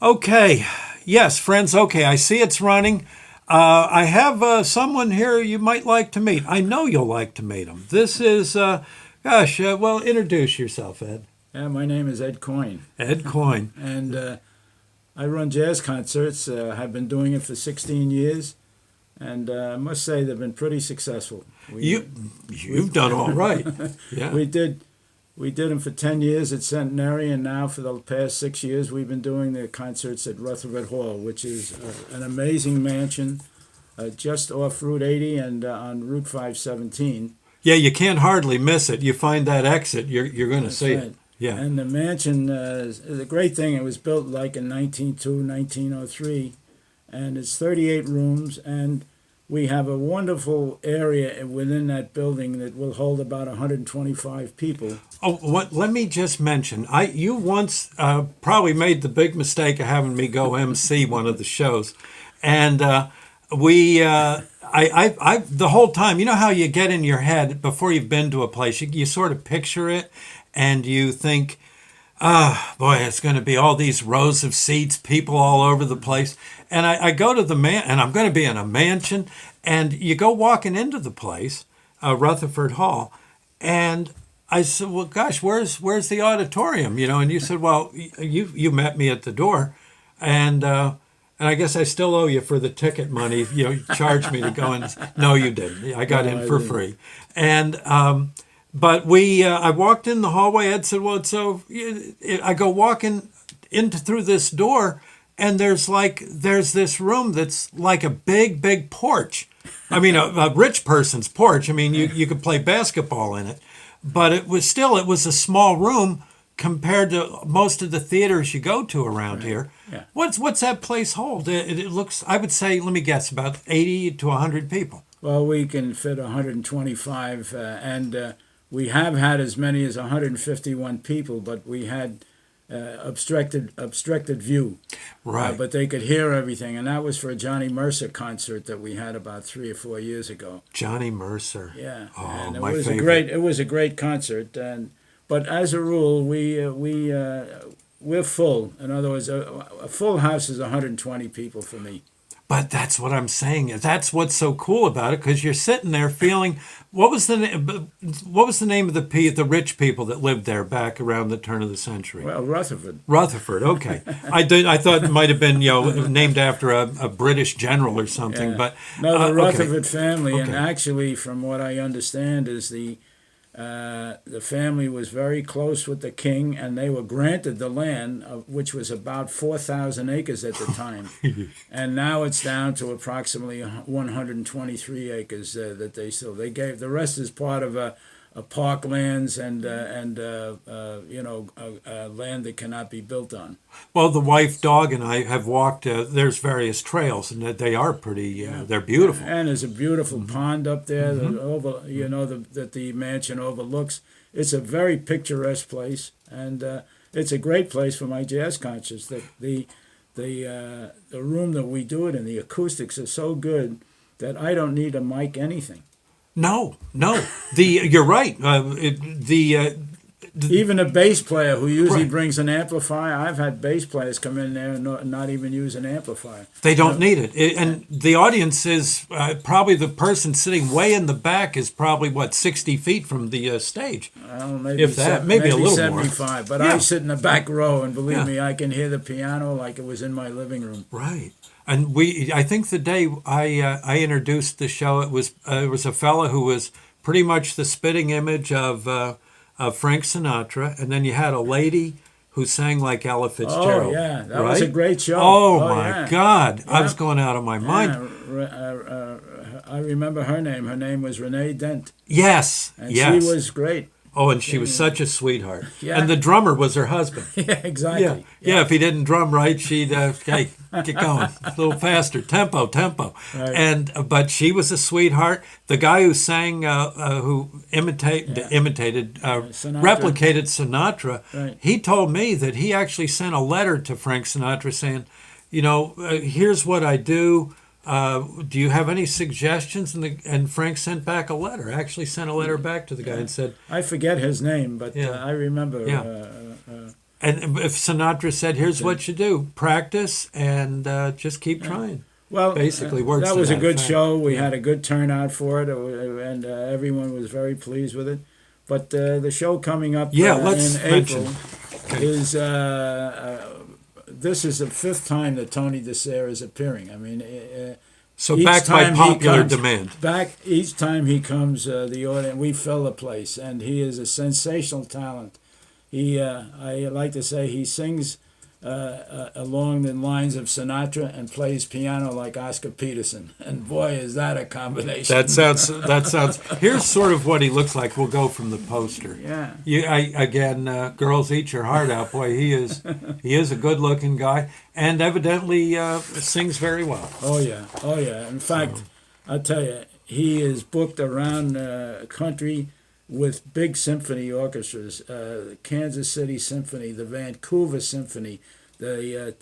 Okay. Yes, friends. Okay, I see it's running. I have someone here you might like to meet. I know you'll like to meet him. This is, well, introduce yourself, Ed. Yeah, my name is Ed Coyne, Ed Coyne. and I run jazz concerts. Have been doing it for 16 years, and I must say they've been pretty successful. You've done all right. Yeah. We did them for 10 years at Centenary, and now for the past 6 years we've been doing the concerts at Rutherford Hall, which is an amazing mansion just off Route 80 and on Route 517. Yeah, you can't hardly miss it. You find that exit, you're going to see Right. it. Yeah. And the mansion is a great thing. It was built like in 1902, 1903, and it's 38 rooms, and we have a wonderful area within that building that will hold about 125 people. Oh, what? Let me just mention, you once probably made the big mistake of having me go MC one of the shows, and the whole time, you know how you get in your head before you've been to a place, you sort of picture it, and you think, boy, it's going to be all these rows of seats, people all over the place. And I go to and I'm going to be in a mansion, and you go walking into the place, Rutherford Hall, and I said, well, gosh, where's the auditorium? And you said, well, you met me at the door, and I guess I still owe you for the ticket money. You charged me to go in. No, you didn't. I got in for free, and. But I walked in the hallway. Ed said, well, I go walking through this door, and there's this room that's like a big, big porch. I mean, a rich person's porch. I mean, you could play basketball in it, but it was a small room compared to most of the theaters you go to around here. Yeah. What's that place hold? It looks, I would say, let me guess, about 80 to 100 people. Well, we can fit 125, and we have had as many as 151 people, but we had obstructed view. Right. But they could hear everything, and that was for a Johnny Mercer concert that we had about 3 or 4 years ago. Johnny Mercer. Yeah. Oh, and my favorite. It was a great concert, but as a rule, we're full. In other words, a full house is 120 people for me. But that's what I'm saying. That's what's so cool about it, because you're sitting there feeling. What was the name of the rich people that lived there back around the turn of the century? Well, Rutherford. Rutherford. Okay, I thought it might have been named after a British general or something. Yeah. But no, the Rutherford okay. family, and Okay. actually, from what I understand, is the family was very close with the king, and they were granted the land, which was about 4,000 acres at the time, and now it's down to approximately 123 acres that they gave. The rest is part of parklands and land that cannot be built on. Well, the wife, dog, and I have walked. There's various trails, and they are pretty. They're beautiful. And there's a beautiful pond up there that the mansion overlooks. It's a very picturesque place, and it's a great place for my jazz concerts. The room that we do it in, the acoustics are so good that I don't need a mic anything. No. You're right. Even a bass player who usually Right. brings an amplifier, I've had bass players come in there and not even use an amplifier. They don't need it. And the audience is probably the person sitting way in the back is probably, 60 feet from the stage. Well, maybe If that, maybe a little more. 75. But Yeah. I sit in the back row, and believe Yeah. me, I can hear the piano like it was in my living room. Right. And I think the day I introduced the show, it was a fella who was pretty much the spitting image of Frank Sinatra, and then you had a lady who sang like Ella Fitzgerald. Oh, yeah. That right? was a great show. Oh, my yeah. God. I Yeah. was going out of my mind. I remember her name. Her name was Renee Dent. Yes. And yes. she was great. Oh, and she was such a sweetheart. Yeah. And the drummer was her husband. Yeah, exactly. Yeah, if he didn't drum right, she'd hey, get going a little faster, tempo. Right. But she was a sweetheart. The guy who sang, who imitated, Sinatra. replicated Sinatra, Right. he told me that he actually sent a letter to Frank Sinatra saying, here's what I do. Do you have any suggestions? And Frank sent back a letter. Actually, sent a letter back to the guy and said, I forget his name, but Yeah. I remember. Yeah. And if Sinatra said, "Here's what you do: practice and just keep trying." Well, Basically, words that to was a that good effect. show. We had a good turnout for it, and everyone was very pleased with it. But the show coming up Yeah, let's in mention. April Okay. is this is the fifth time that Tony DeSere is appearing. I mean, So each back by time he popular comes demand. back each time he comes, the audience we fill the place, and he is a sensational talent. I like to say he sings along the lines of Sinatra and plays piano like Oscar Peterson. And boy, is that a combination! That sounds. That sounds. Here's sort of what he looks like. We'll go from the poster. Yeah. Again, girls, eat your heart out, boy. He is. He is a good-looking guy, and evidently sings very well. Oh yeah. Oh yeah. In fact, I'll tell you, he is booked around the country with big symphony orchestras, the Kansas City Symphony, the Vancouver Symphony, the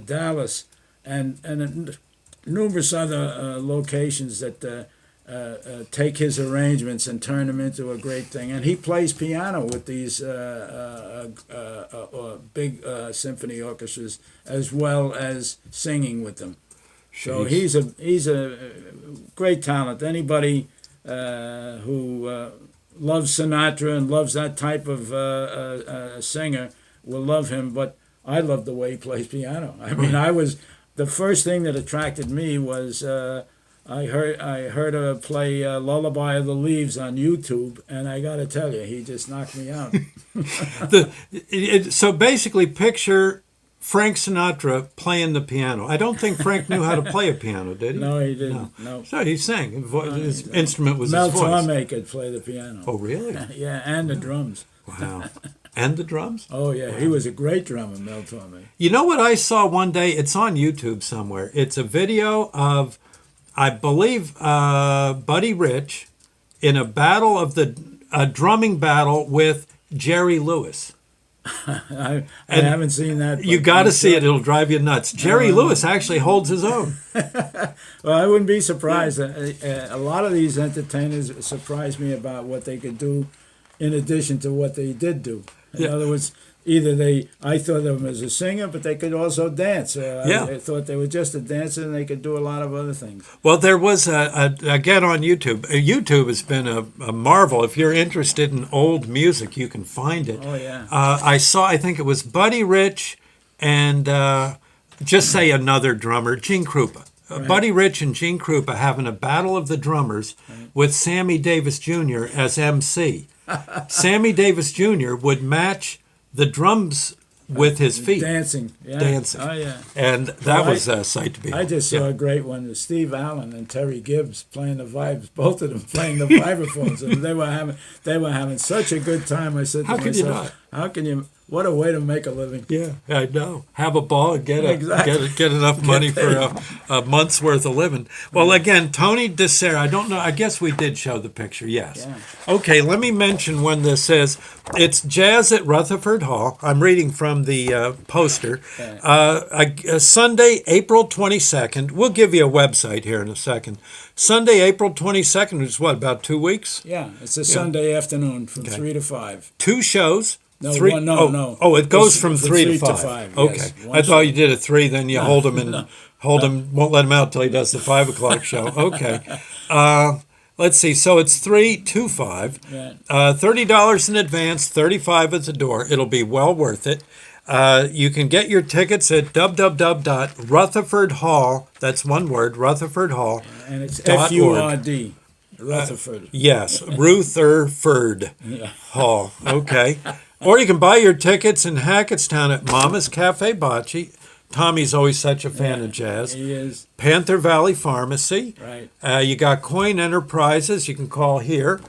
Dallas, and numerous other locations that take his arrangements and turn them into a great thing. And he plays piano with these big symphony orchestras as well as singing with them. So Jeez. he's a great talent. Anybody who loves Sinatra and loves that type of singer will love him. But I love the way he plays piano. I mean, the first thing that attracted me was I heard her play "Lullaby of the Leaves" on YouTube, and I got to tell you, he just knocked me out. So basically, picture Frank Sinatra playing the piano. I don't think Frank knew how to play a piano, did he? No, he didn't. No. So he sang. His instrument was Mel his voice. Torme could play the piano. Oh, really? Yeah, and the drums. Wow. And the drums? Oh yeah, he was a great drummer, Mel Torme. You know what I saw one day? It's on YouTube somewhere. It's a video of, I believe, Buddy Rich in a drumming battle with Jerry Lewis. I haven't seen that. You got to see it. It'll drive you nuts. Jerry Lewis actually holds his own. Well, I wouldn't be surprised. A lot of these entertainers surprised me about what they could do in addition to what they did do. In other words, I thought of them as a singer, but they could also dance. I thought they were just a dancer and they could do a lot of other things. Well, there was again on YouTube. YouTube has been a marvel. If you're interested in old music, you can find it. Oh, yeah. I think it was Buddy Rich and just say another drummer, Gene Krupa. Right. Buddy Rich and Gene Krupa having a battle of the drummers with Sammy Davis Jr. as MC. Sammy Davis Jr. would match the drums with his feet. Dancing. Yeah. Dancing. Oh, yeah. And that was a sight to behold. I just saw a great one with Steve Allen and Terry Gibbs playing the vibes, both of them playing the vibraphones, and they were having such a good time. I said to How can you myself, how can you? What a way to make a living. Yeah, I know. Have a ball and get Exactly. get enough money for a month's worth of living. Well, again, Tony DeSere, I don't know. I guess we did show the picture. Yes. Yeah. Okay, let me mention when this is. It's Jazz at Rutherford Hall. I'm reading from the poster. Sunday, April 22nd. We'll give you a website here in a second. Sunday, April 22nd, which is what, about 2 weeks? Yeah, it's a Sunday afternoon from 3 to 5. 2 shows. No, Three, no. Oh, it goes It's from from 3 to three to 5. five, Okay. yes. I thought you did a 3, then you hold him and hold him, won't let him out till he does the 5 o'clock show. Okay. Let's see. So it's 3 to 5. Yeah. $30 in advance, $35 at the door. It'll be well worth it. You can get your tickets at www.rutherfordhall. That's one word, Rutherford Hall. And it's .org. FURD, Rutherford. Yes, Rutherford Yeah. Hall. Okay. Or you can buy your tickets in Hackettstown at Mama's Cafe Bocce. Tommy's always such a fan of jazz. He is. Panther Valley Pharmacy. Right. You got Coyne Enterprises. You can call here.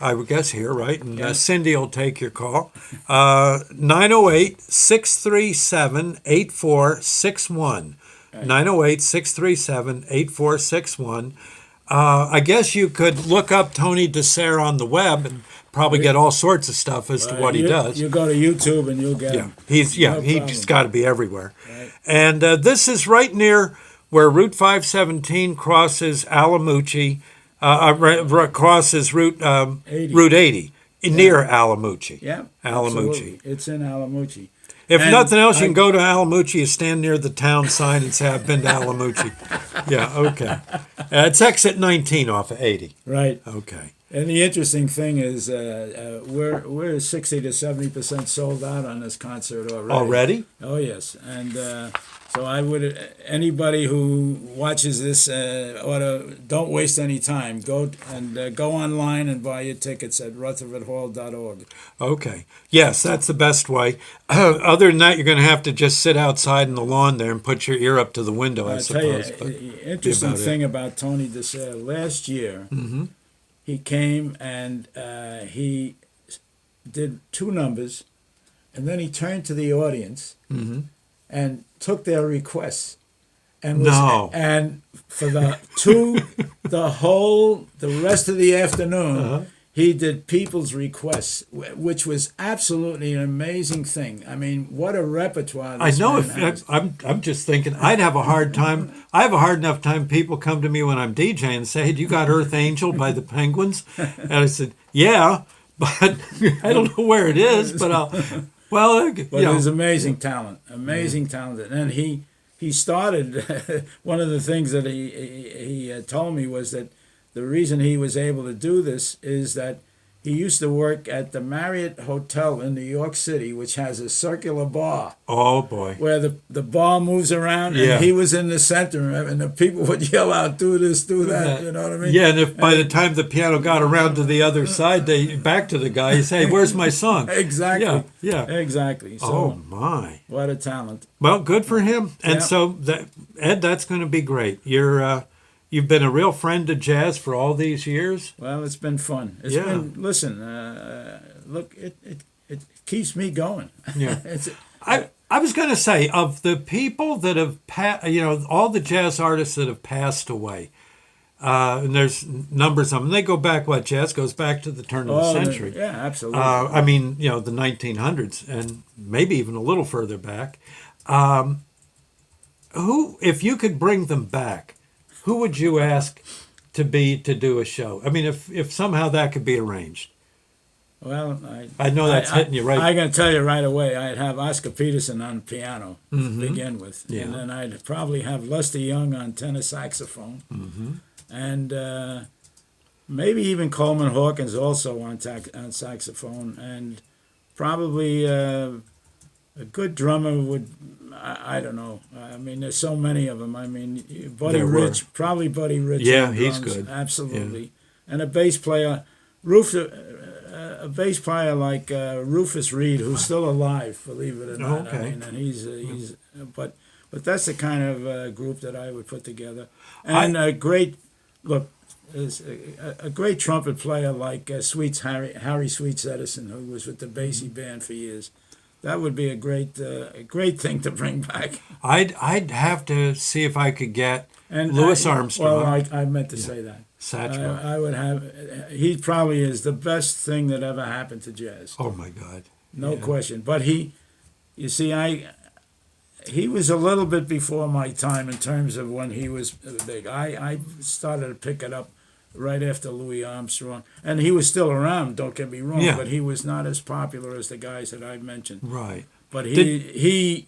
I would guess here, right? And Cindy will take your call. 908-637-8461. 908-637-8461. I guess you could look up Tony DeSere on the web and probably get all sorts of stuff as to what he does. You go to YouTube and you'll get him. He's No he's problem. got to be everywhere. Right. And this is right near where Route 517 crosses Alamucci, crosses Route 80. Route 80. near Alamucci. Yeah, Alamucci. absolutely. It's in Alamucci. If And nothing else, you I- can go to Alamucci, you stand near the town sign and say, I've been to Alamucci. Yeah, okay. It's exit 19 off of 80. Right. Okay. And the interesting thing is, we're 60 to 70% sold out on this concert already. Already? Oh yes, and so I would anybody who watches this ought to don't waste any time. Go online and buy your tickets at rutherfordhall.org. Okay. Yes, that's the best way. Other than that, you're going to have to just sit outside in the lawn there and put your ear up to the window, I I'll tell you, suppose. But the interesting about it. thing about Tony DeSale, last year he came and he did two numbers, and then he turned to the audience and took their requests, and No. and for the rest of the afternoon. He did people's requests, which was absolutely an amazing thing. I mean, what a repertoire! I This know man has. I'm just thinking I'd have a hard time. I have a hard enough time. People come to me when I'm DJing and say, "Hey, do you got Earth Angel by the Penguins?" And I said, "Yeah, but I don't know where it is." But well, But you know, it was amazing talent, amazing talent, and he started. One of the things that he told me was that the reason he was able to do this is that he used to work at the Marriott Hotel in New York City, which has a circular bar oh boy, where the bar moves around, Yeah. and he was in the center, and the people would yell out, "Do this, do that." You know what I mean? yeah. And if by the time the piano got around to the other side, they back to the guy, you say, "Where's my song?" Exactly. Yeah. Exactly. So Oh my. what a talent. Well, good for him. And Yeah. so Ed, that's going to be great. You've been a real friend to jazz for all these years. Well, it's been fun. It's Yeah. been. Listen, look, it keeps me going. Yeah. It's, I was going to say, of the people that have all the jazz artists that have passed away, and there's numbers of them. They go back. What jazz goes back to the turn of the century. Yeah, absolutely. I mean, the 1900s, and maybe even a little further back. Who, if you could bring them back, who would you ask to do a show? I mean, if somehow that could be arranged. Well, I know that's hitting you right. I'm going to tell you right away. I'd have Oscar Peterson on piano to begin with, Yeah. and then I'd probably have Lester Young on tenor saxophone, and maybe even Coleman Hawkins also on saxophone, and probably a good drummer would. I don't know. I mean, there's so many of them. I mean, Buddy There were. Rich, probably Buddy Rich. Yeah, on he's drums, good. absolutely, and a bass player, a bass player like Rufus Reed, who's still alive, believe it or not. Okay. I mean, and he's but that's the kind of group that I would put together, and a great look. Is a great trumpet player like Harry Sweets Edison, who was with the Basie band for years. That would be a great thing to bring back. I'd have to see if I could get And Louis Armstrong. Well, I meant to say that. Satchmo. I would have. He probably is the best thing that ever happened to jazz. Oh my God. No Yeah. question. But he was a little bit before my time in terms of when he was big. I started to pick it up right after Louis Armstrong, and he was still around. Don't get me wrong, Yeah. but he was not as popular as the guys that I mentioned. Right. But he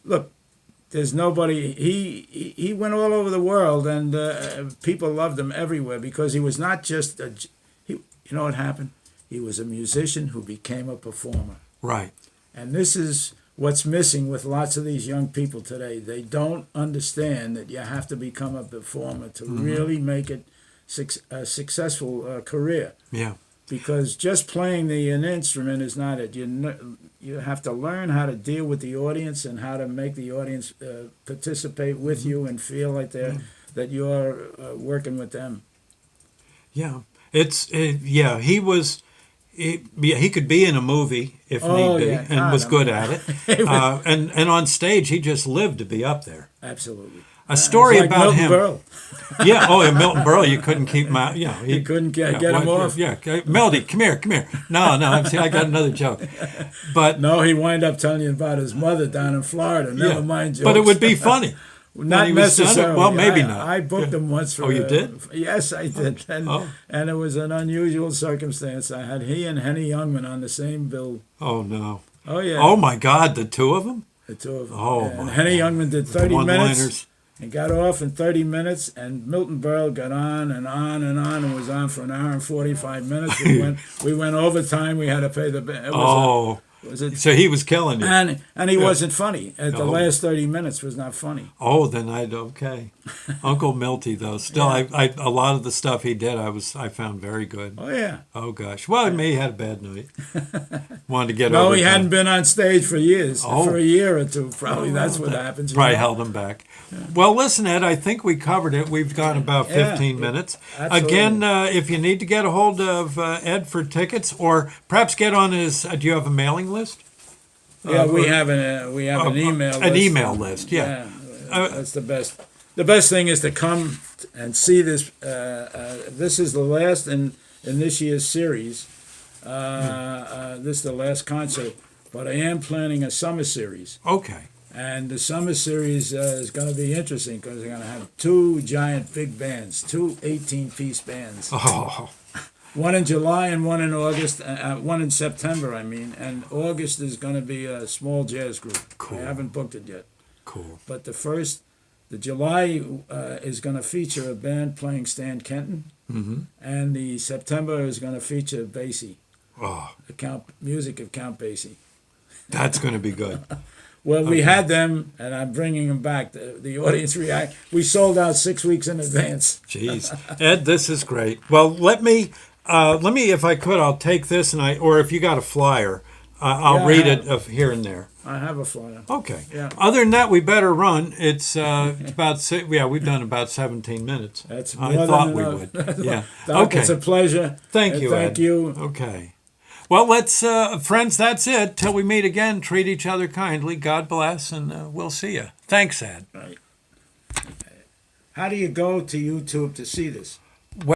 look. There's nobody. He went all over the world, and people loved him everywhere because he was not just a. You know what happened? He was a musician who became a performer. Right. And this is what's missing with lots of these young people today. They don't understand that you have to become a performer to really make it a successful career. Yeah. Because just playing an instrument is not it. You have to learn how to deal with the audience and how to make the audience participate with you and feel like that you're working with them. Yeah. Yeah. He was. He could be in a movie if need be, yeah. and was good at it. He was- And on stage, he just lived to be up there. Absolutely. A story It's like about Milton him. Berle. Yeah. Oh, yeah. Milton Berle. You couldn't keep him out. Yeah. You couldn't get him off. Yeah. Melody, come here. No. See, I got another joke. But No, he wind up telling you about his mother down in Florida. Never mind jokes. But it would be funny. Not he was done? necessarily. Well, maybe I, not. I booked them once for. Oh, you did? Yes, I did, and it was an unusual circumstance. I had he and Henny Youngman on the same bill. Oh no. Oh yeah. Oh my God, the two of them. The two of them. Oh, Yeah, and my Henny God. Youngman did 30 minutes One-liners. and got off in 30 minutes, and Milton Berle got on and on and on and was on for an hour and 45 minutes. We went overtime. We had to pay the. It was So he was killing you. and he wasn't funny. At the Oh. last 30 minutes was not funny. Oh, then okay. Uncle Milty though. Still, I a lot of the stuff he did, I found very good. Oh yeah. Oh gosh. Well, he may have had a bad night. Wanted to get No, over. he hadn't been on stage for years. Oh. For a year or two, probably. That's what happens. you Probably know? held him back. Well, listen, Ed, I think we covered it. We've gone about 15 minutes. absolutely. Again, if you need to get a hold of Ed for tickets, or perhaps get on his, do you have a mailing list? Yeah, we have an email list. An email list, yeah. That's the best. The best thing is to come and see this. This is the last in this year's series. This is the last concert, but I am planning a summer series. Okay. And the summer series is going to be interesting because they're going to have two giant big bands, two 18-piece bands. Oh, One in July and one in August, one in September, I mean. And August is going to be a small jazz group. Cool. I haven't booked it yet. cool. But the July is going to feature a band playing Stan Kenton. Mm-hmm. And the September is going to feature Basie, Oh, music of Count Basie. that's going to be good. Well, we had them, and I'm bringing them back. The audience react. We sold out 6 weeks in advance. Jeez, Ed, this is great. Well, let me, if I could, I'll take this or if you got a flyer, I'll Yeah, I read have. it here and there. I have a flyer. Okay. Yeah. Other than that, we better run. It's about we've done about 17 minutes. That's I more thought than we enough. would. Yeah. Doc, Okay. it's a pleasure. Thank you, Thank Ed. you. Okay. Well, let's, friends, that's it. Till we meet again, treat each other kindly. God bless, and we'll see you. Thanks, Ed. Right. How do you go to YouTube to see this?